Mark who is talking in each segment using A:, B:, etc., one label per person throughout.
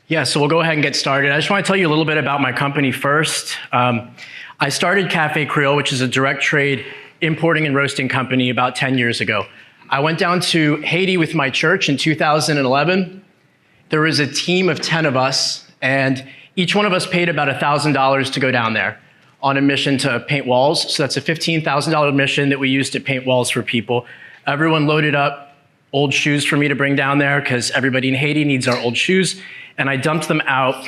A: Yeah, so we'll go ahead and get started. I just want to tell you a little bit about my company first. I started Cafe Creole, which is a direct trade importing and roasting company about 10 years ago. I went down to Haiti with my church in 2011. There was a team of 10 of us, and each one of us paid about $1,000 to go down there on a mission to paint walls. So that's a $15,000 mission that we used to paint walls for people. Everyone loaded up old shoes for me to bring down there because everybody in Haiti needs our old shoes. And I dumped them out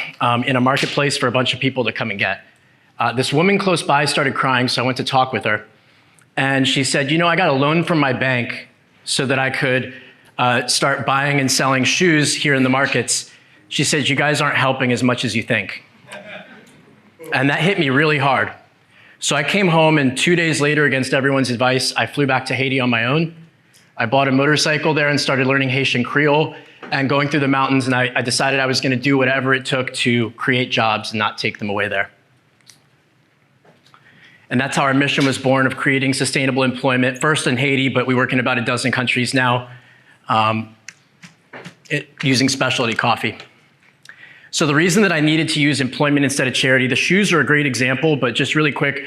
A: in a marketplace for a bunch of people to come and get. This woman close by started crying, so I went to talk with her. And she said, you know, I got a loan from my bank so that I could start buying and selling shoes here in the markets. She said, you guys aren't helping as much as you think. And that hit me really hard. So I came home, and 2 days later, against everyone's advice, I flew back to Haiti on my own. I bought a motorcycle there and started learning Haitian Creole and going through the mountains, and I decided I was going to do whatever it took to create jobs and not take them away there. And that's how our mission was born, of creating sustainable employment, first in Haiti, but we work in about a dozen countries now, using specialty coffee. So the reason that I needed to use employment instead of charity, the shoes are a great example, but just really quick,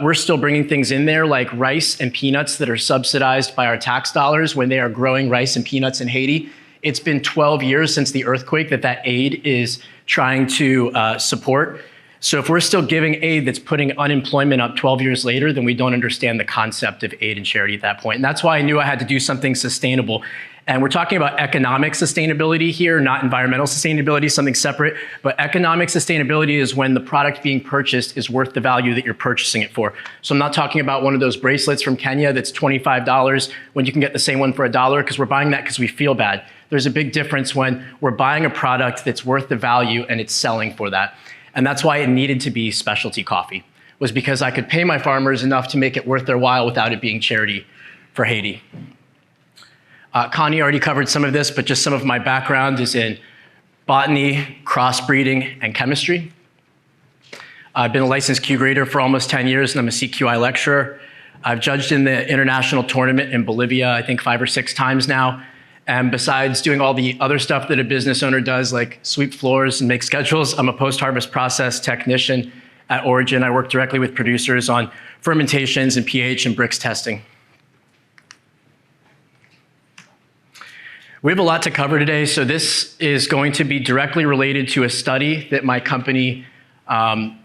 A: we're still bringing things in there like rice and peanuts that are subsidized by our tax dollars when they are growing rice and peanuts in Haiti. It's been 12 years since the earthquake that aid is trying to support. So if we're still giving aid that's putting unemployment up 12 years later, then we don't understand the concept of aid and charity at that point. And that's why I knew I had to do something sustainable. And we're talking about economic sustainability here, not environmental sustainability, something separate. But economic sustainability is when the product being purchased is worth the value that you're purchasing it for. So I'm not talking about one of those bracelets from Kenya that's $25 when you can get the same one for $1, because we're buying that because we feel bad. There's a big difference when we're buying a product that's worth the value and it's selling for that. And that's why it needed to be specialty coffee, was because I could pay my farmers enough to make it worth their while without it being charity for Haiti. Connie already covered some of this, but just some of my background is in botany, crossbreeding, and chemistry. I've been a licensed Q grader for almost 10 years, and I'm a CQI lecturer. I've judged in the international tournament in Bolivia, I think 5 or 6 times now. And besides doing all the other stuff that a business owner does, like sweep floors and make schedules, I'm a post-harvest process technician at Origin. I work directly with producers on fermentations and pH and Brix testing. We have a lot to cover today, so this is going to be directly related to a study that my company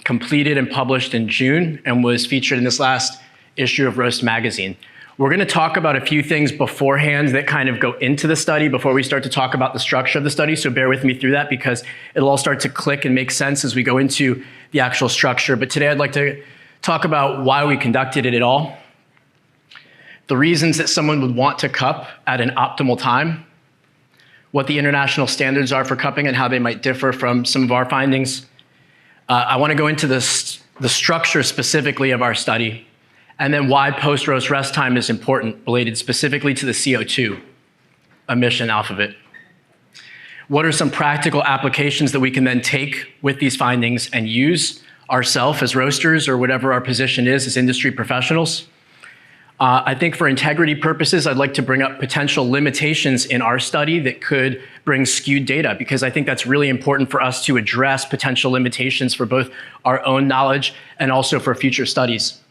A: completed and published in June and was featured in this last issue of Roast Magazine. We're going to talk about a few things beforehand that kind of go into the study before we start to talk about the structure of the study, so bear with me through that because it'll all start to click and make sense as we go into the actual structure. But today I'd like to talk about why we conducted it at all, the reasons that someone would want to cup at an optimal time, what the international standards are for cupping and how they might differ from some of our findings. I want to go into the structure specifically of our study, and then why post-roast rest time is important, related specifically to the CO2 emission off of it. What are some practical applications that we can then take with these findings and use ourselves as roasters or whatever our position is as industry professionals? I think for integrity purposes, I'd like to bring up potential limitations in our study that could bring skewed data, because I think that's really important for us to address potential limitations for both our own knowledge and also for future studies.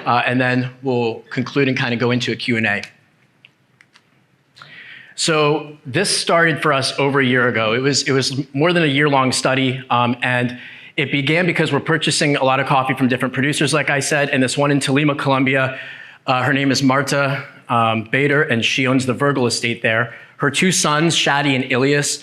A: And then we'll conclude and kind of go into a Q&A. So this started for us over a year ago. It was more than a year-long study, and it began because we're purchasing a lot of coffee from different producers, like I said, and this one in Tolima, Colombia. Her name is Marta Bader, and she owns the Virgil estate there. Her 2 sons, Shadi and Ilias,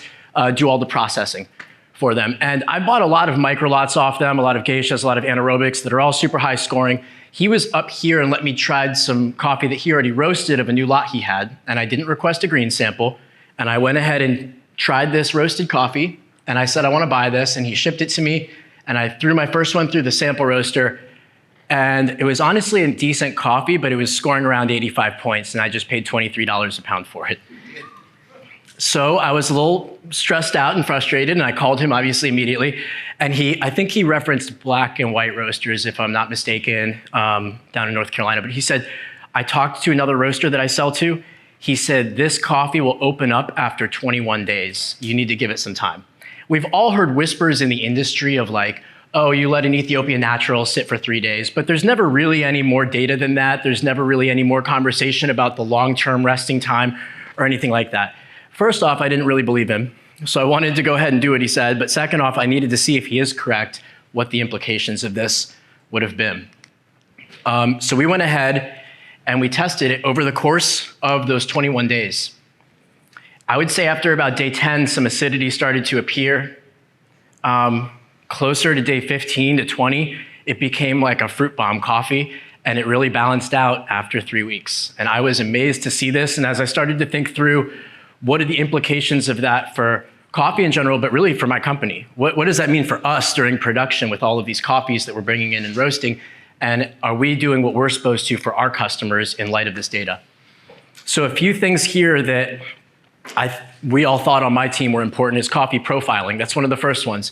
A: do all the processing for them. And I bought a lot of micro lots off them, a lot of geishas, a lot of anaerobics that are all super high scoring. He was up here and let me try some coffee that he already roasted of a new lot he had, and I didn't request a green sample. And I went ahead and tried this roasted coffee, and I said, I want to buy this, and he shipped it to me, and I threw my first one through the sample roaster, and it was honestly a decent coffee, but it was scoring around 85 points, and I just paid $23 a pound for it. So I was a little stressed out and frustrated, and I called him obviously immediately. And I think he referenced black and white roasters, if I'm not mistaken, down in North Carolina. But he said, I talked to another roaster that I sell to. he said, this coffee will open up after 21 days. You need to give it some time. We've all heard whispers in the industry of like, oh, you let an Ethiopian natural sit for 3 days, but there's never really any more data than that. There's never really any more conversation about the long-term resting time or anything like that. First off, I didn't really believe him, so I wanted to go ahead and do what he said, but second off, I needed to see if he is correct, what the implications of this would have been. So we went ahead and we tested it over the course of those 21 days. I would say after about day 10, some acidity started to appear. Closer to day 15 to 20, it became like a fruit bomb coffee, and it really balanced out after 3 weeks. And I was amazed to see this, and as I started to think through what are the implications of that for coffee in general, but really for my company? What does that mean for us during production with all of these coffees that we're bringing in and roasting? And are we doing what we're supposed to for our customers in light of this data? So a few things here that we all thought on my team were important is coffee profiling. That's one of the first ones.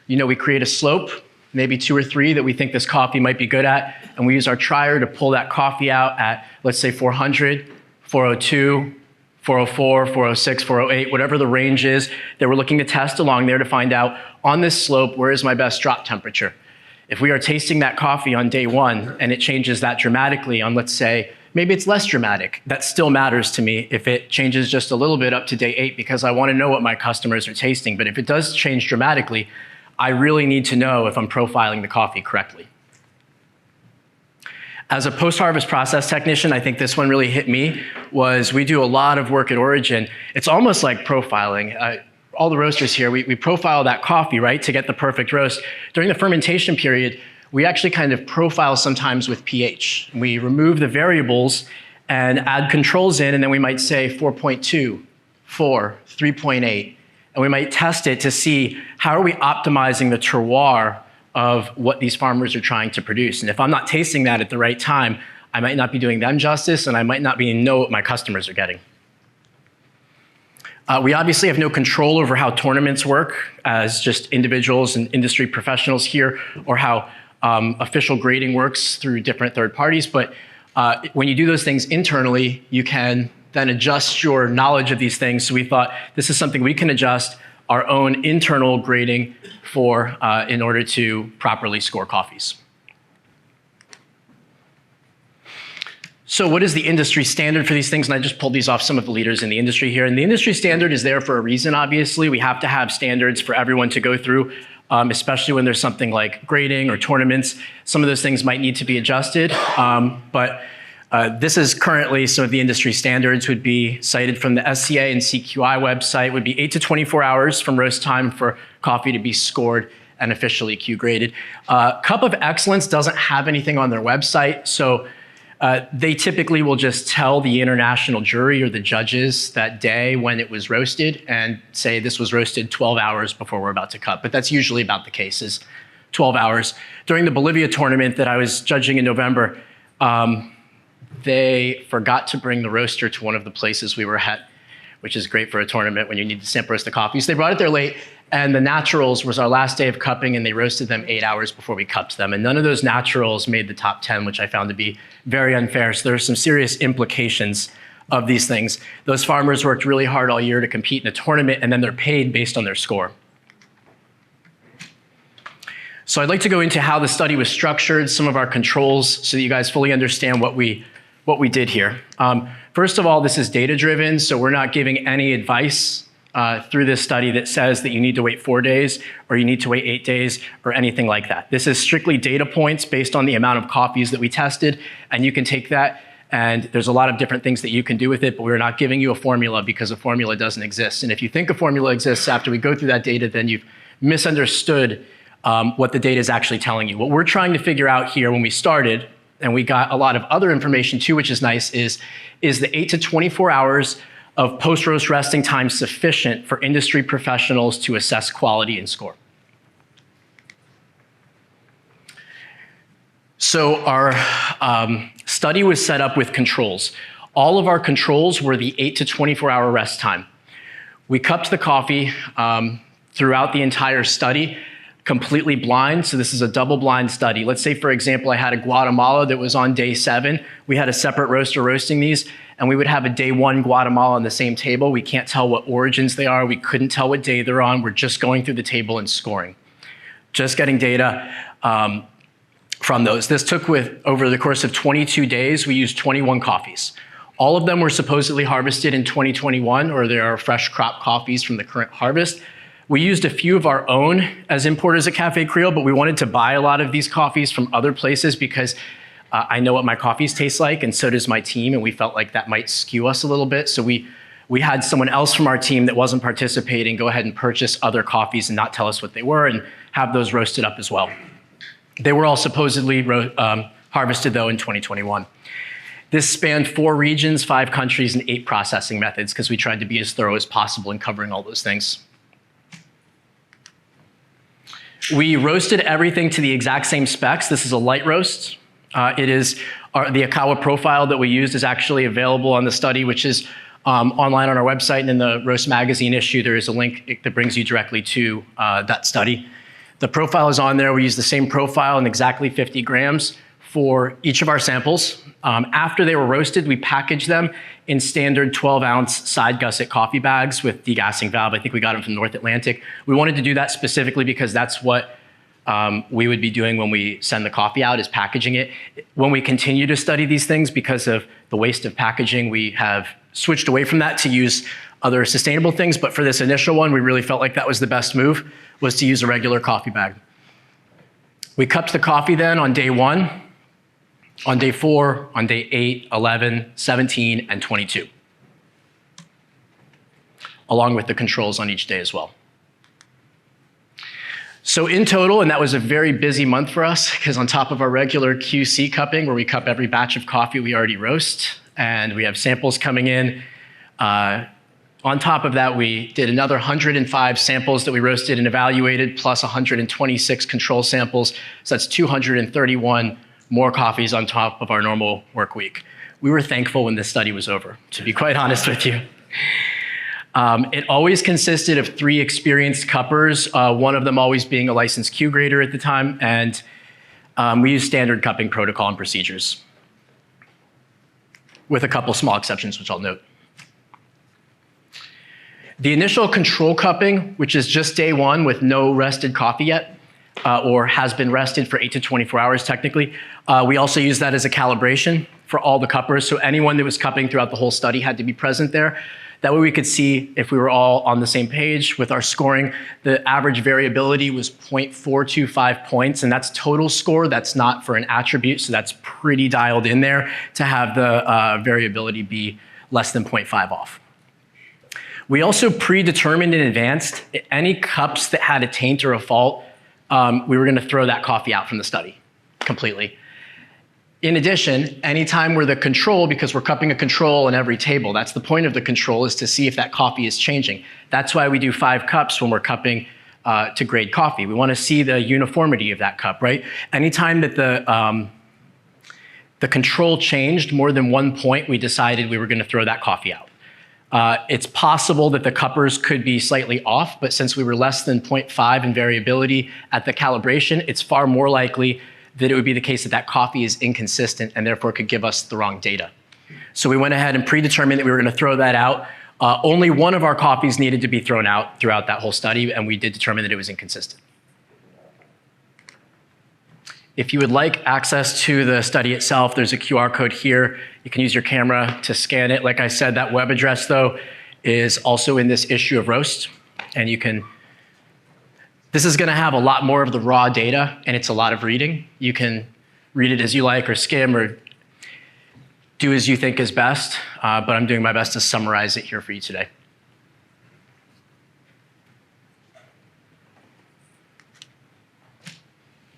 A: You know, we create a slope, maybe 2 or 3 that we think this coffee might be good at, and we use our trier to pull that coffee out at, let's say, 400, 402, 404, 406, 408, whatever the range is that we're looking to test along there to find out on this slope, where is my best drop temperature? If we are tasting that coffee on day 1 and it changes that dramatically on, let's say, maybe it's less dramatic, that still matters to me if it changes just a little bit up to day 8 because I want to know what my customers are tasting. But if it does change dramatically, I really need to know if I'm profiling the coffee correctly. As a post-harvest process technician, I think this one really hit me, was we do a lot of work at Origin. It's almost like profiling. All the roasters here, we profile that coffee, right, to get the perfect roast. During the fermentation period, we actually kind of profile sometimes with pH. We remove the variables and add controls in, and then we might say 4.2, 4, 3.8, and we might test it to see how are we optimizing the terroir of what these farmers are trying to produce. And if I'm not tasting that at the right time, I might not be doing them justice, and I might not be know what my customers are getting. We obviously have no control over how tournaments work as just individuals and industry professionals here, or how official grading works through different third parties. But when you do those things internally, you can then adjust your knowledge of these things. So we thought this is something we can adjust our own internal grading for in order to properly score coffees. So what is the industry standard for these things? And I just pulled these off some of the leaders in the industry here. And the industry standard is there for a reason, obviously. We have to have standards for everyone to go through, especially when there's something like grading or tournaments. Some of those things might need to be adjusted. This is currently, so the industry standards would be cited from the SCA and CQI website, would be 8 to 24 hours from roast time for coffee to be scored and officially Q graded. Cup of Excellence doesn't have anything on their website, so they typically will just tell the international jury or the judges that day when it was roasted and say this was roasted 12 hours before we're about to cut. But that's usually about the case, is 12 hours. During the Bolivia tournament that I was judging in November, they forgot to bring the roaster to one of the places we were at, which is great for a tournament when you need to sample roast the coffee. So they brought it there late, and the naturals was our last day of cupping, and they roasted them 8 hours before we cupped them. And none of those naturals made the top 10, which I found to be very unfair. So there are some serious implications of these things. Those farmers worked really hard all year to compete in a tournament, and then they're paid based on their score. So I'd like to go into how the study was structured, some of our controls, so that you guys fully understand what we did here. First of all, this is data-driven, so we're not giving any advice through this study that says that you need to wait 4 days or you need to wait 8 days or anything like that. This is strictly data points based on the amount of coffees that we tested, and you can take that, and there's a lot of different things that you can do with it, but we're not giving you a formula because a formula doesn't exist. And if you think a formula exists after we go through that data, then you've misunderstood what the data is actually telling you. What we're trying to figure out here when we started, and we got a lot of other information too, which is nice, is the 8 to 24 hours of post-roast resting time sufficient for industry professionals to assess quality and score? So our study was set up with controls. All of our controls were the 8 to 24-hour rest time. We cupped the coffee throughout the entire study. completely blind. So this is a double-blind study. Let's say, for example, I had a Guatemala that was on day 7. We had a separate roaster roasting these, and we would have a day 1 Guatemala on the same table. We can't tell what origins they are. We couldn't tell what day they're on. We're just going through the table and scoring. Just getting data from those. This took over the course of 22 days, we used 21 coffees. All of them were supposedly harvested in 2021, or they are fresh crop coffees from the current harvest. We used a few of our own as importers at Cafe Creole, but we wanted to buy a lot of these coffees from other places because I know what my coffees taste like, and so does my team, and we felt like that might skew us a little bit. So we had someone else from our team that wasn't participating go ahead and purchase other coffees and not tell us what they were and have those roasted up as well. They were all supposedly harvested, though, in 2021. This spanned 4 regions, 5 countries, and 8 processing methods because we tried to be as thorough as possible in covering all those things. We roasted everything to the exact same specs. This is a light roast. The Ikawa profile that we used is actually available on the study, which is online on our website, and in the Roast Magazine issue, there is a link that brings you directly to that study. The profile is on there. We use the same profile in exactly 50 grams for each of our samples. After they were roasted, we packaged them in standard 12-ounce side gusset coffee bags with degassing valve. I think we got them from North Atlantic. We wanted to do that specifically because that's what we would be doing when we send the coffee out, is packaging it. When we continue to study these things, because of the waste of packaging, we have switched away from that to use other sustainable things. But for this initial one, we really felt like that was the best move, was to use a regular coffee bag. We cupped the coffee then on day 1, on day 4, on day 8, 11, 17, and 22, along with the controls on each day as well. So in total, and that was a very busy month for us, because on top of our regular QC cupping, where we cup every batch of coffee we already roast, and we have samples coming in, on top of that, we did another 105 samples that we roasted and evaluated, plus 126 control samples. So that's 231 more coffees on top of our normal work week. We were thankful when this study was over, to be quite honest with you. It always consisted of 3 experienced cuppers, one of them always being a licensed Q grader at the time, and we used standard cupping protocol and procedures, with a couple small exceptions, which I'll note. The initial control cupping, which is just day 1 with no rested coffee yet, or has been rested for 8 to 24 hours technically, we also use that as a calibration for all the cuppers. So anyone that was cupping throughout the whole study had to be present there. That way we could see if we were all on the same page with our scoring. The average variability was 0.425 points, and that's total score. That's not for an attribute, so that's pretty dialed in there to have the variability be less than 0.5 off. We also predetermined in advance any cups that had a taint or a fault, we were going to throw that coffee out from the study completely. In addition, anytime we're the control, because we're cupping a control in every table, that's the point of the control, is to see if that coffee is changing. That's why we do 5 cups when we're cupping to grade coffee. We want to see the uniformity of that cup, right? Anytime that the control changed more than 1 point, we decided we were going to throw that coffee out. It's possible that the cuppers could be slightly off, but since we were less than 0.5 in variability at the calibration, it's far more likely that it would be the case that that coffee is inconsistent and therefore could give us the wrong data. So we went ahead and predetermined that we were going to throw that out. Only one of our coffees needed to be thrown out throughout that whole study, and we did determine that it was inconsistent. If you would like access to the study itself, there's a QR code here. You can use your camera to scan it. Like I said, that web address, though, is also in this issue of Roast. And you can, this is going to have a lot more of the raw data, and it's a lot of reading. You can read it as you like, or skim, or do as you think is best. But I'm doing my best to summarize it here for you today.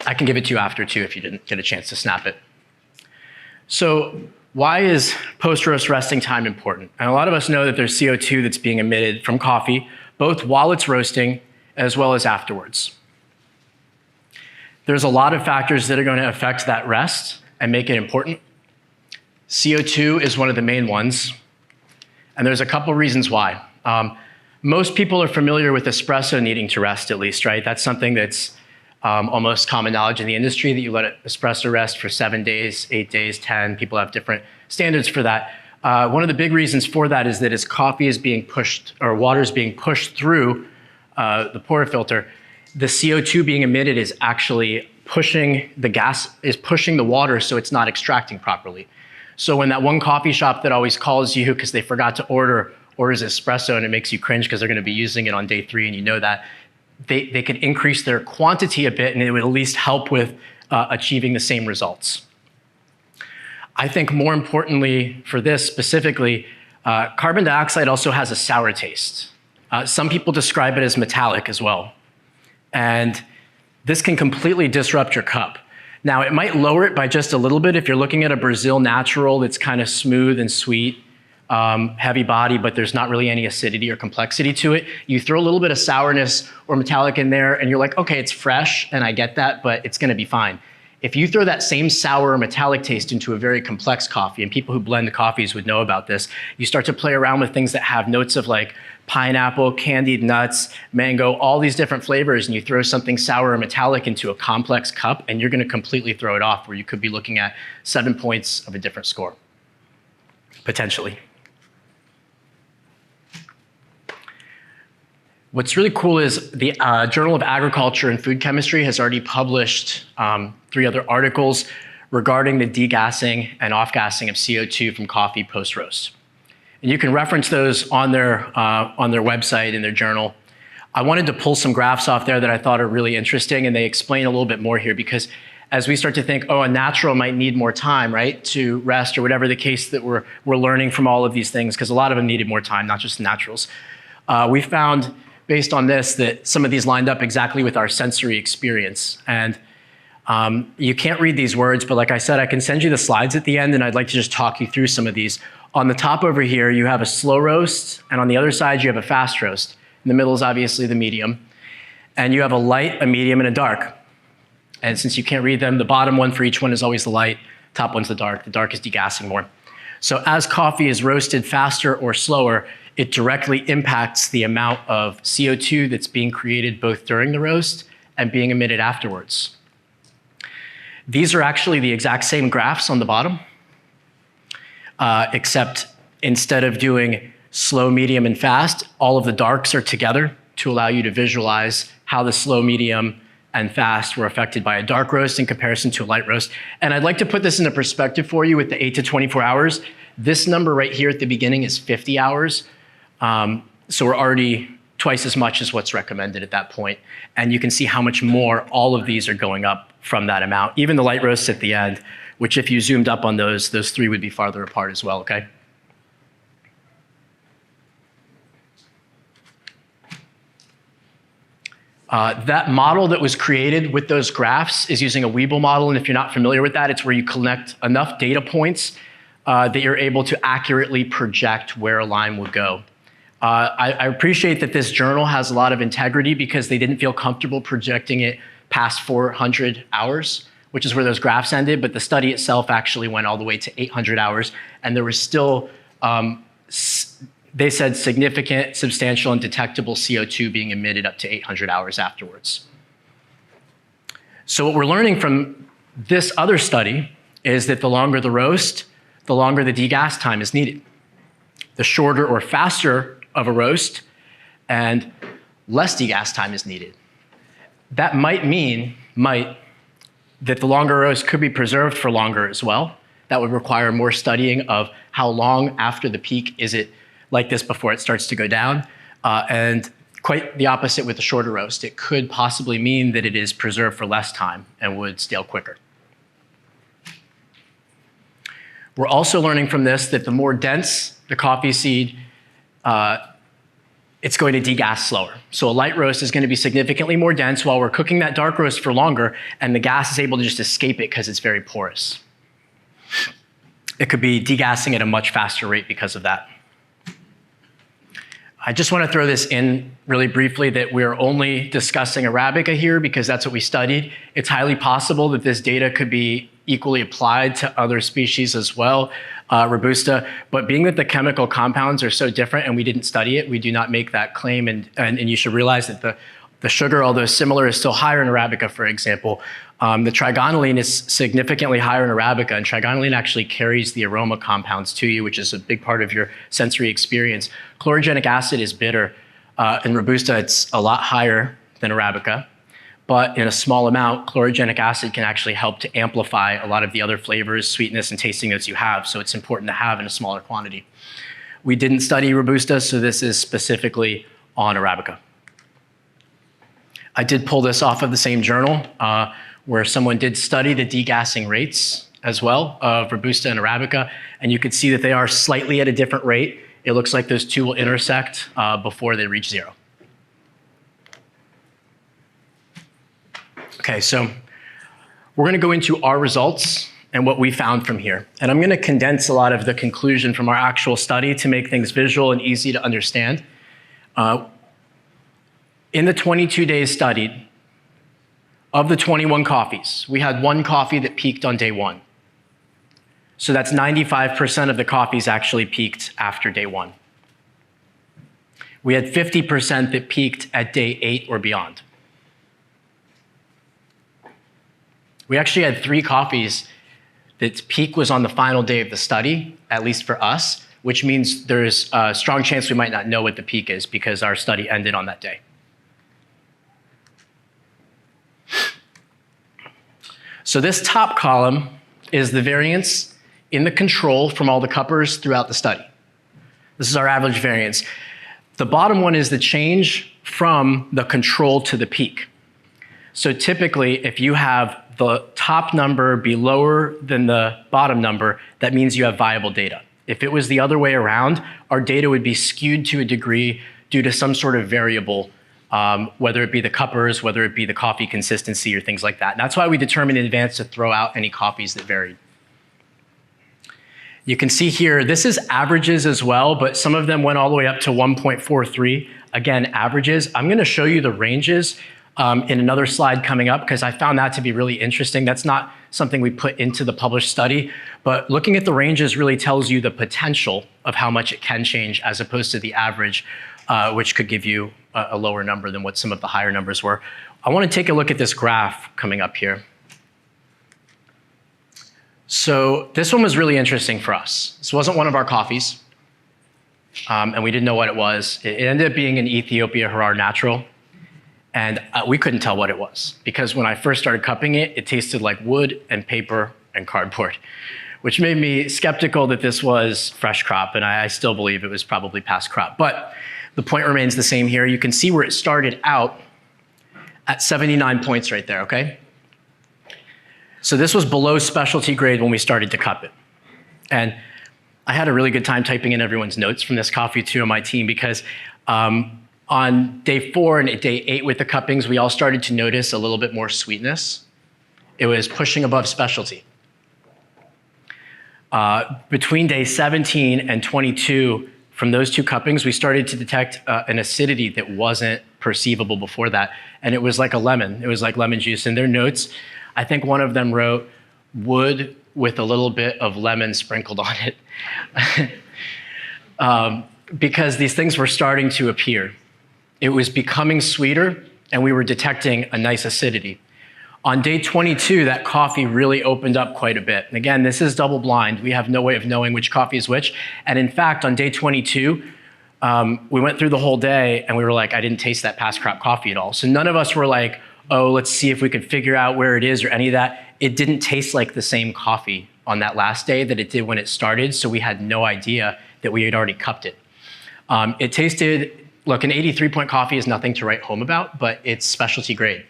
A: I can give it to you after, too, if you didn't get a chance to snap it. So why is post-roast resting time important? And a lot of us know that there's CO2 that's being emitted from coffee, both while it's roasting as well as afterwards. There's a lot of factors that are going to affect that rest and make it important. CO2 is one of the main ones, and there's a couple reasons why. Most people are familiar with espresso needing to rest, at least, right? That's something that's almost common knowledge in the industry that you let espresso rest for 7 days, 8 days, 10. People have different standards for that. One of the big reasons for that is that as coffee is being pushed, or water is being pushed through the portafilter, the CO2 being emitted is actually pushing the water so it's not extracting properly. So when that one coffee shop that always calls you because they forgot to orders espresso and it makes you cringe because they're going to be using it on day 3 and you know that, they could increase their quantity a bit and it would at least help with achieving the same results. I think more importantly for this specifically, carbon dioxide also has a sour taste. Some people describe it as metallic as well. And this can completely disrupt your cup. Now, it might lower it by just a little bit if you're looking at a Brazil natural that's kind of smooth and sweet, heavy body, but there's not really any acidity or complexity to it. You throw a little bit of sourness or metallic in there and you're like, okay, it's fresh and I get that, but it's gonna be fine. If you throw that same sour or metallic taste into a very complex coffee, and people who blend the coffees would know about this, you start to play around with things that have notes of like pineapple, candied nuts, mango, all these different flavors, and you throw something sour or metallic into a complex cup, and you're gonna completely throw it off, where you could be looking at 7 points of a different score, potentially. What's really cool is the Journal of Agriculture and Food Chemistry has already published 3 other articles regarding the degassing and off-gassing of CO2 from coffee post-roast. And you can reference those on their website in their journal. I wanted to pull some graphs off there that I thought are really interesting, and they explain a little bit more here, because as we start to think, oh, a natural might need more time, right, to rest, or whatever the case that we're learning from all of these things, because a lot of them needed more time, not just the naturals. We found, based on this, that some of these lined up exactly with our sensory experience. And you can't read these words, but like I said, I can send you the slides at the end, and I'd like to just talk you through some of these. On the top over here, you have a slow roast, and on the other side, you have a fast roast. In the middle is obviously the medium. And you have a light, a medium, and a dark. And since you can't read them, the bottom one for each one is always the light, top one's the dark. The dark is degassing more. So as coffee is roasted faster or slower, it directly impacts the amount of CO2 that's being created both during the roast and being emitted afterwards. These are actually the exact same graphs on the bottom, except instead of doing slow, medium, and fast, all of the darks are together to allow you to visualize how the slow, medium, and fast were affected by a dark roast in comparison to a light roast. And I'd like to put this into perspective for you with the 8 to 24 hours. This number right here at the beginning is 50 hours. So we're already twice as much as what's recommended at that point. And you can see how much more all of these are going up from that amount. Even the light roasts at the end, which if you zoomed up on those 3 would be farther apart as well, okay? That model that was created with those graphs is using a Weibull model, and if you're not familiar with that, it's where you collect enough data points that you're able to accurately project where a line will go. I appreciate that this journal has a lot of integrity because they didn't feel comfortable projecting it past 400 hours, which is where those graphs ended, but the study itself actually went all the way to 800 hours, and there was still, they said, significant, substantial, and detectable CO2 being emitted up to 800 hours afterwards. So what we're learning from this other study is that the longer the roast, the longer the degas time is needed. The shorter or faster of a roast, and less degas time is needed. That might mean that the longer roast could be preserved for longer as well. That would require more studying of how long after the peak is it like this before it starts to go down. And quite the opposite with the shorter roast. It could possibly mean that it is preserved for less time and would stale quicker. We're also learning from this that the more dense the coffee seed, it's going to degas slower. So a light roast is going to be significantly more dense while we're cooking that dark roast for longer, and the gas is able to just escape it because it's very porous. It could be degassing at a much faster rate because of that. I just want to throw this in really briefly that we're only discussing Arabica here because that's what we studied. It's highly possible that this data could be equally applied to other species as well, Robusta. But being that the chemical compounds are so different and we didn't study it, we do not make that claim. And you should realize that The sugar, although similar, is still higher in Arabica, for example. The trigonylene is significantly higher in Arabica, and trigonylene actually carries the aroma compounds to you, which is a big part of your sensory experience. Chlorogenic acid is bitter. In Robusta, it's a lot higher than Arabica, but in a small amount, chlorogenic acid can actually help to amplify a lot of the other flavors, sweetness, and tasting notes you have, so it's important to have in a smaller quantity. We didn't study Robusta, so this is specifically on Arabica. I did pull this off of the same journal where someone did study the degassing rates as well of Robusta and Arabica, and you could see that they are slightly at a different rate. It looks like those two will intersect before they reach 0. Okay, so we're gonna go into our results and what we found from here. And I'm gonna condense a lot of the conclusion from our actual study to make things visual and easy to understand. In the 22 days studied, of the 21 coffees, we had 1 coffee that peaked on day 1. So that's 95% of the coffees actually peaked after day 1. We had 50% that peaked at day 8 or beyond. We actually had 3 coffees that peak was on the final day of the study, at least for us, which means there's a strong chance we might not know what the peak is because our study ended on that day. So this top column is the variance in the control from all the cuppers throughout the study. This is our average variance. The bottom one is the change from the control to the peak. So typically, if you have the top number be lower than the bottom number, that means you have viable data. If it was the other way around, our data would be skewed to a degree due to some sort of variable, whether it be the cuppers, whether it be the coffee consistency or things like that. And that's why we determined in advance to throw out any coffees that varied. You can see here, this is averages as well, but some of them went all the way up to 1.43. Again, averages. I'm gonna show you the ranges in another slide coming up because I found that to be really interesting. That's not something we put into the published study, but looking at the ranges really tells you the potential of how much it can change as opposed to the average, which could give you a lower number than what some of the higher numbers were. I want to take a look at this graph coming up here. So this one was really interesting for us. This wasn't one of our coffees, and we didn't know what it was. It ended up being an Ethiopia Harar Natural, and we couldn't tell what it was because when I first started cupping it, it tasted like wood and paper and cardboard, which made me skeptical that this was fresh crop, and I still believe it was probably past crop. But the point remains the same here. You can see where it started out at 79 points right there, okay? So this was below specialty grade when we started to cup it. And I had a really good time typing in everyone's notes from this coffee too on my team because on day 4 and day 8 with the cuppings, we all started to notice a little bit more sweetness. It was pushing above specialty. Between day 17 and 22, from those 2 cuppings, we started to detect an acidity that wasn't perceivable before that. And it was like a lemon. It was like lemon juice. In their notes, I think one of them wrote wood with a little bit of lemon sprinkled on it. Because these things were starting to appear. It was becoming sweeter, and we were detecting a nice acidity. On day 22, that coffee really opened up quite a bit. And again, this is double blind. We have no way of knowing which coffee is which. And in fact, on day 22, we went through the whole day and we were like, I didn't taste that past crop coffee at all. So none of us were like, oh, let's see if we could figure out where it is or any of that. It didn't taste like the same coffee on that last day that it did when it started. So we had no idea that we had already cupped it. It tasted, look, an 83-point coffee is nothing to write home about, but it's specialty grade.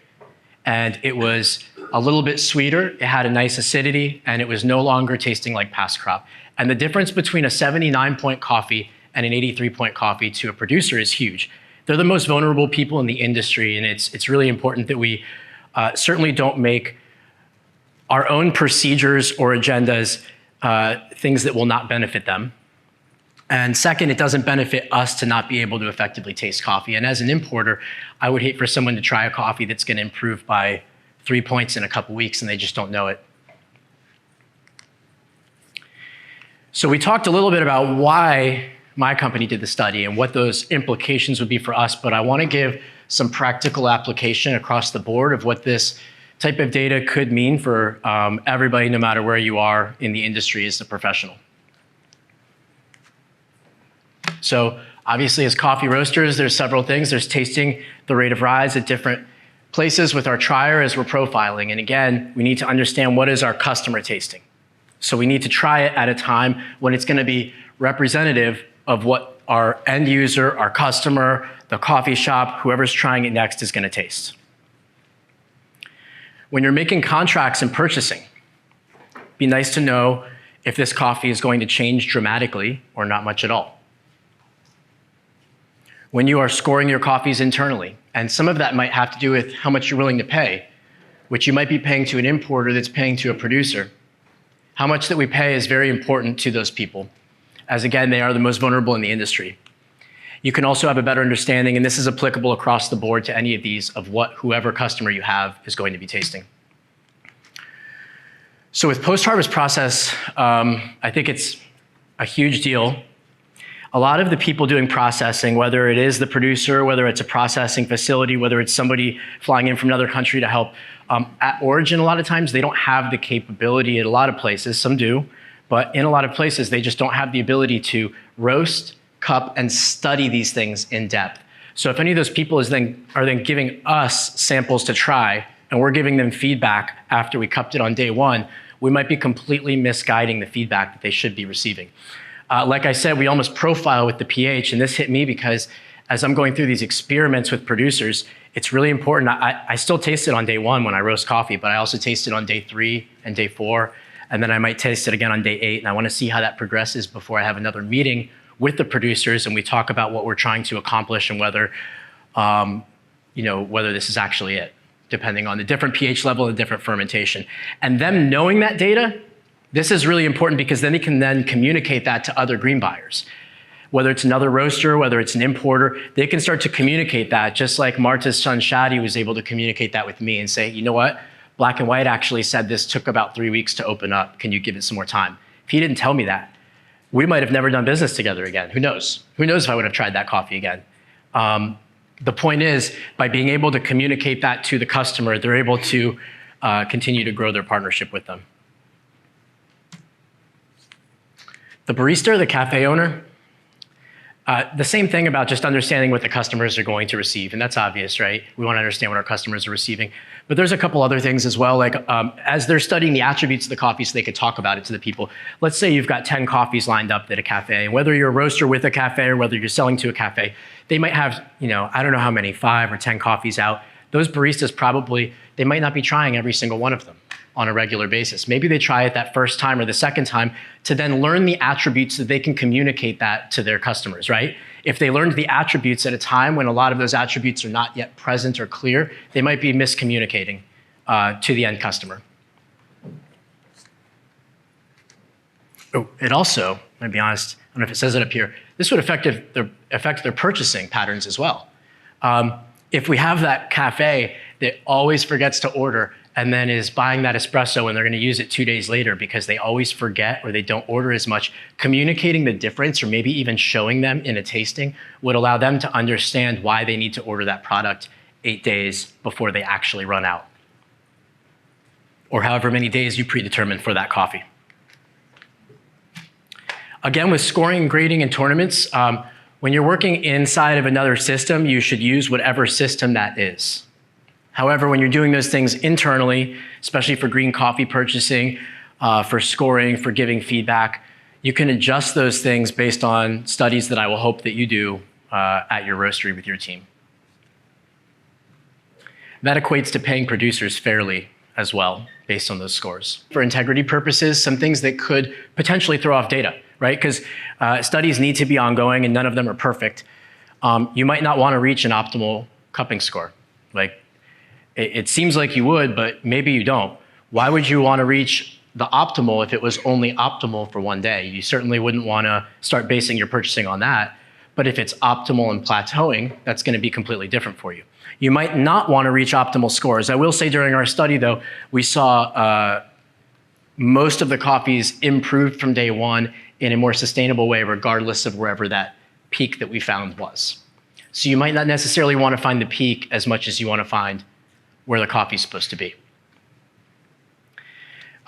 A: And it was a little bit sweeter, it had a nice acidity, and it was no longer tasting like past crop. And the difference between a 79-point coffee and an 83-point coffee to a producer is huge. They're the most vulnerable people in the industry, and it's really important that we certainly don't make our own procedures or agendas things that will not benefit them. And second, it doesn't benefit us to not be able to effectively taste coffee. And as an importer, I would hate for someone to try a coffee that's going to improve by 3 points in a couple weeks and they just don't know it. So we talked a little bit about why my company did the study and what those implications would be for us, but I want to give some practical application across the board of what this type of data could mean for everybody, no matter where you are in the industry as a professional. So obviously, as coffee roasters, there's several things. There's tasting the rate of rise at different places with our trier as we're profiling. And again, we need to understand what is our customer tasting. So we need to try it at a time when it's going to be representative of what our end user, our customer, the coffee shop, whoever's trying it next is going to taste. When you're making contracts and purchasing, it'd be nice to know if this coffee is going to change dramatically or not much at all. When you are scoring your coffees internally, and some of that might have to do with how much you're willing to pay, which you might be paying to an importer that's paying to a producer. How much that we pay is very important to those people, as again, they are the most vulnerable in the industry. You can also have a better understanding, and this is applicable across the board to any of these, of what whoever customer you have is going to be tasting. So with post-harvest process, I think it's a huge deal. A lot of the people doing processing, whether it is the producer, whether it's a processing facility, whether it's somebody flying in from another country to help, at origin, a lot of times they don't have the capability at a lot of places, some do, but in a lot of places they just don't have the ability to roast, cup, and study these things in depth. So if any of those people are then giving us samples to try, and we're giving them feedback after we cupped it on day one, we might be completely misguiding the feedback that they should be receiving. Like I said, we almost profile with the pH, and this hit me because as I'm going through these experiments with producers, it's really important. I still taste it on day one when I roast coffee, but I also taste it on day 3 and day 4, and then I might taste it again on day 8, and I want to see how that progresses before I have another meeting with the producers, and we talk about what we're trying to accomplish and whether, whether this is actually it, depending on the different pH level and different fermentation. And them knowing that data, this is really important because then they can then communicate that to other green buyers. Whether it's another roaster, whether it's an importer, they can start to communicate that, just like Marta's son Shadi was able to communicate that with me and say, you know what, Black and White actually said this took about 3 weeks to open up. Can you give it some more time? If he didn't tell me that, we might have never done business together again. Who knows? Who knows if I would have tried that coffee again? The point is, by being able to communicate that to the customer, they're able to continue to grow their partnership with them. The barista or the cafe owner, the same thing about just understanding what the customers are going to receive, and that's obvious, right? We want to understand what our customers are receiving. But there's a couple other things as well, like as they're studying the attributes of the coffee so they could talk about it to the people. Let's say you've got 10 coffees lined up at a cafe, and whether you're a roaster with a cafe or whether you're selling to a cafe, they might have, I don't know how many, 5 or 10 coffees out. Those baristas probably, they might not be trying every single one of them on a regular basis. Maybe they try it that first time or the second time to then learn the attributes so they can communicate that to their customers, right? If they learned the attributes at a time when a lot of those attributes are not yet present or clear, they might be miscommunicating to the end customer. Oh, it also, I'm gonna be honest, I don't know if it says it up here, this would affect their purchasing patterns as well. If we have that cafe that always forgets to order and then is buying that espresso and they're gonna use it 2 days later because they always forget or they don't order as much, communicating the difference or maybe even showing them in a tasting would allow them to understand why they need to order that product 8 days before they actually run out, or however many days you predetermine for that coffee. Again, with scoring, grading, and tournaments, when you're working inside of another system, you should use whatever system that is. However, when you're doing those things internally, especially for green coffee purchasing, for scoring, for giving feedback, you can adjust those things based on studies that I will hope that you do at your roastery with your team. That equates to paying producers fairly as well, based on those scores. For integrity purposes, some things that could potentially throw off data, right? Because studies need to be ongoing and none of them are perfect. You might not want to reach an optimal cupping score. Like, it seems like you would, but maybe you don't. Why would you want to reach the optimal if it was only optimal for 1 day? You certainly wouldn't want to start basing your purchasing on that. But if it's optimal and plateauing, that's going to be completely different for you. You might not want to reach optimal scores. I will say during our study, though, we saw most of the coffees improved from day one in a more sustainable way, regardless of wherever that peak that we found was. So you might not necessarily want to find the peak as much as you want to find where the coffee is supposed to be.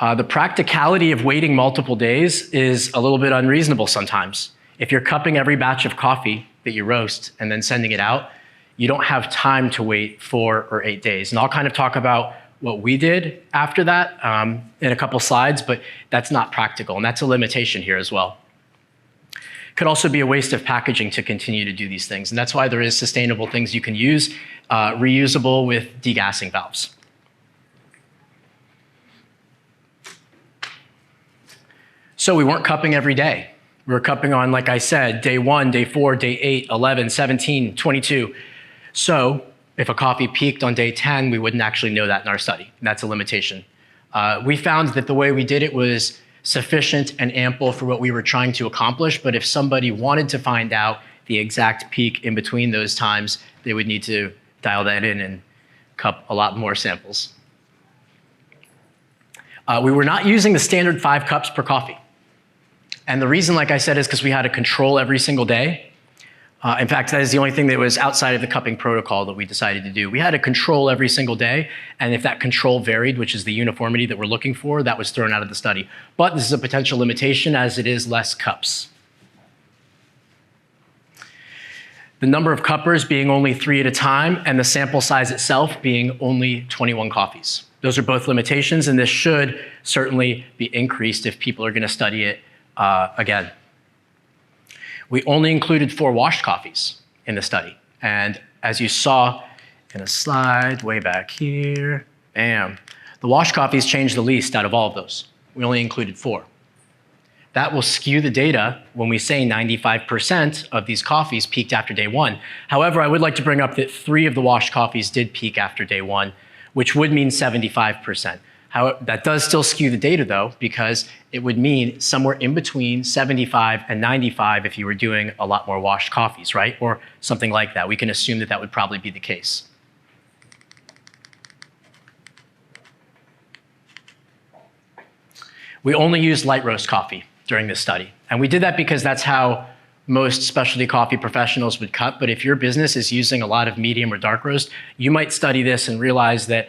A: The practicality of waiting multiple days is a little bit unreasonable sometimes. If you're cupping every batch of coffee that you roast and then sending it out, you don't have time to wait 4 or 8 days. And I'll kind of talk about what we did after that in a couple slides, but that's not practical, and that's a limitation here as well. Could also be a waste of packaging to continue to do these things, and that's why there is sustainable things you can use, reusable with degassing valves. So we weren't cupping every day. We were cupping on, like I said, day 1, day 4, day 8, 11, 17, 22. So if a coffee peaked on day 10, we wouldn't actually know that in our study. And that's a limitation. We found that the way we did it was sufficient and ample for what we were trying to accomplish. But if somebody wanted to find out the exact peak in between those times, they would need to dial that in and cup a lot more samples. We were not using the standard 5 cups per coffee. And the reason, like I said, is because we had to control every single day. In fact, that is the only thing that was outside of the cupping protocol that we decided to do. We had to control every single day, and if that control varied, which is the uniformity that we're looking for, that was thrown out of the study. But this is a potential limitation as it is less cups. The number of cuppers being only 3 at a time, and the sample size itself being only 21 coffees. Those are both limitations, and this should certainly be increased if people are going to study it again. We only included 4 washed coffees in the study. And as you saw in a slide way back here, bam, the washed coffees changed the least out of all of those. We only included 4. That will skew the data when we say 95% of these coffees peaked after day 1. However, I would like to bring up that 3 of the washed coffees did peak after day 1, which would mean 75%. That does still skew the data though, because it would mean somewhere in between 75 and 95 if you were doing a lot more washed coffees, right? Or something like that. We can assume that that would probably be the case. We only used light roast coffee during this study. And we did that because that's how most specialty coffee professionals would cut. But if your business is using a lot of medium or dark roast, you might study this and realize that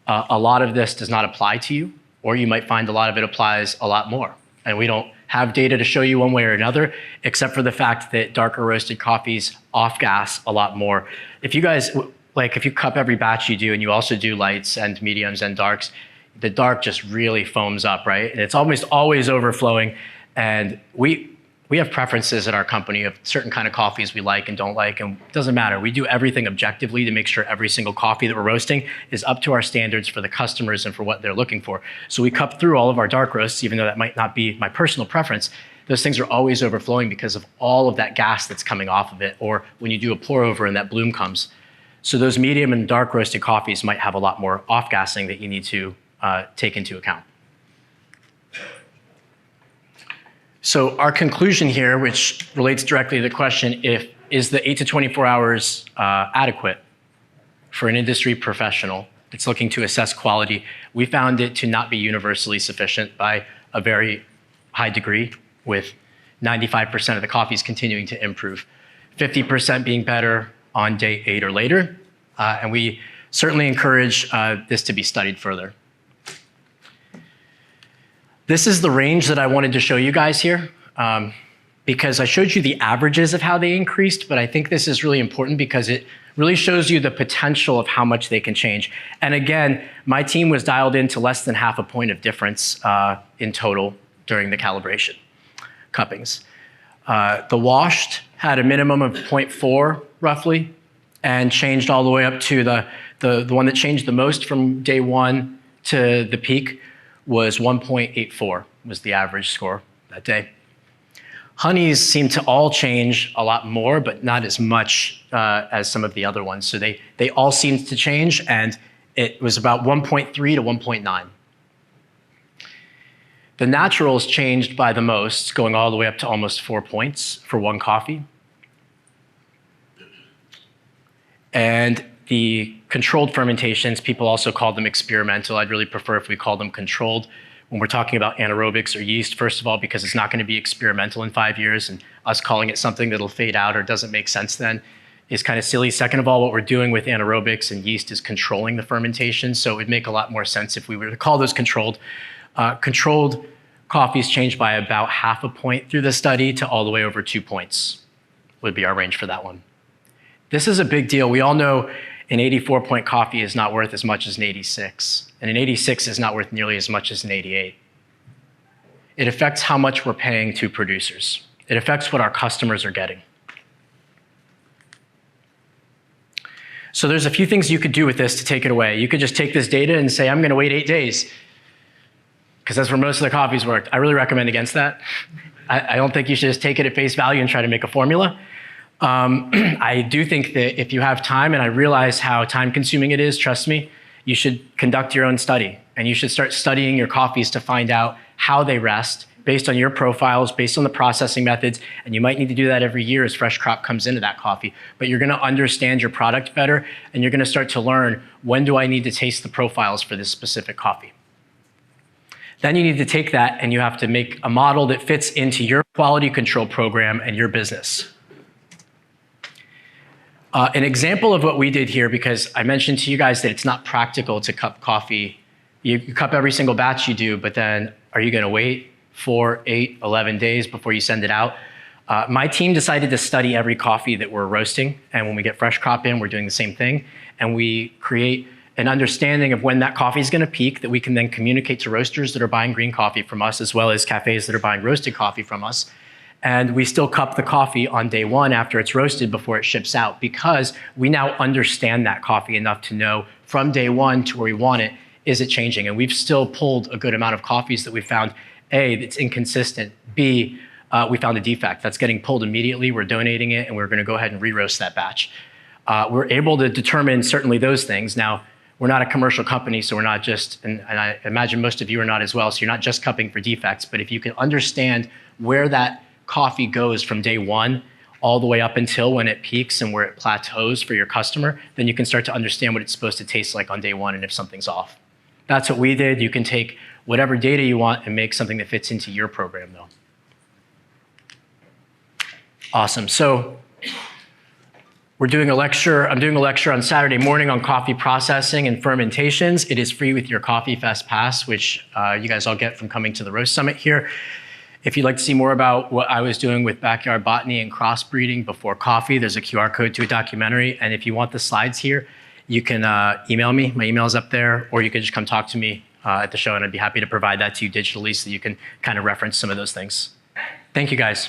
A: a lot of this does not apply to you, or you might find a lot of it applies a lot more. And we don't have data to show you one way or another, except for the fact that darker roasted coffees off-gas a lot more. If you guys, like if you cup every batch you do, and you also do lights and mediums and darks, the dark just really foams up, right? And it's almost always overflowing. And we have preferences at our company of certain kind of coffees we like and don't like, and it doesn't matter. We do everything objectively to make sure every single coffee that we're roasting is up to our standards for the customers and for what they're looking for. So we cup through all of our dark roasts, even though that might not be my personal preference. Those things are always overflowing because of all of that gas that's coming off of it, or when you do a pour over and that bloom comes. So those medium and dark roasted coffees might have a lot more off-gassing that you need to take into account. So our conclusion here, which relates directly to the question, is the 8 to 24 hours adequate for an industry professional that's looking to assess quality? We found it to not be universally sufficient by a very high degree, with 95% of the coffees continuing to improve, 50% being better on day 8 or later. And we certainly encourage this to be studied further. This is the range that I wanted to show you guys here, because I showed you the averages of how they increased, but I think this is really important because it really shows you the potential of how much they can change. And again, my team was dialed into less than half a point of difference in total during the calibration cuppings. The washed had a minimum of 0.4 roughly, and changed all the way up to the one that changed the most from day 1 to the peak was 1.84 was the average score that day. Honeys seem to all change a lot more, but not as much as some of the other ones. So they all seemed to change, and it was about 1.3 to 1.9. The naturals changed by the most, going all the way up to almost 4 points for one coffee. And the controlled fermentations, people also call them experimental. I'd really prefer if we call them controlled when we're talking about anaerobics or yeast, first of all, because it's not going to be experimental in 5 years, and us calling it something that'll fade out or doesn't make sense then is kind of silly. Second of all, what we're doing with anaerobics and yeast is controlling the fermentation. So it would make a lot more sense if we were to call those controlled. Controlled coffees change by about 0.5 point through the study to all the way over 2 points would be our range for that one. This is a big deal. We all know an 84-point coffee is not worth as much as an 86, and an 86 is not worth nearly as much as an 88. It affects how much we're paying to producers. It affects what our customers are getting. So there's a few things you could do with this to take it away. You could just take this data and say, I'm going to wait 8 days, because that's where most of the coffees worked. I really recommend against that. I don't think you should just take it at face value and try to make a formula. I do think that if you have time, and I realize how time-consuming it is, trust me, you should conduct your own study, and you should start studying your coffees to find out how they rest based on your profiles, based on the processing methods, and you might need to do that every year as fresh crop comes into that coffee. But you're gonna understand your product better, and you're gonna start to learn, when do I need to taste the profiles for this specific coffee? Then you need to take that and you have to make a model that fits into your quality control program and your business. An example of what we did here, because I mentioned to you guys that it's not practical to cup coffee. You cup every single batch you do, but then are you gonna wait 4, 8, 11 days before you send it out? My team decided to study every coffee that we're roasting, and when we get fresh crop in, we're doing the same thing, and we create an understanding of when that coffee is gonna peak that we can then communicate to roasters that are buying green coffee from us, as well as cafes that are buying roasted coffee from us. And we still cup the coffee on day 1 after it's roasted before it ships out, because we now understand that coffee enough to know from day 1 to where we want it, is it changing? And we've still pulled a good amount of coffees that we found, A, that's inconsistent, B, we found a defect that's getting pulled immediately, we're donating it, and we're gonna go ahead and re-roast that batch. We're able to determine certainly those things. Now, we're not a commercial company, so we're not just, and I imagine most of you are not as well, so you're not just cupping for defects, but if you can understand where that coffee goes from day 1 all the way up until when it peaks and where it plateaus for your customer, then you can start to understand what it's supposed to taste like on day 1 and if something's off. That's what we did. You can take whatever data you want and make something that fits into your program though. Awesome. So I'm doing a lecture on Saturday morning on coffee processing and fermentations. It is free with your Coffee Fest pass, which you guys all get from coming to the Roast Summit here. If you'd like to see more about what I was doing with backyard botany and crossbreeding before coffee, there's a QR code to a documentary. And if you want the slides here, you can email me. My email is up there, or you can just come talk to me at the show, and I'd be happy to provide that to you digitally so you can kind of reference some of those things. Thank you, guys.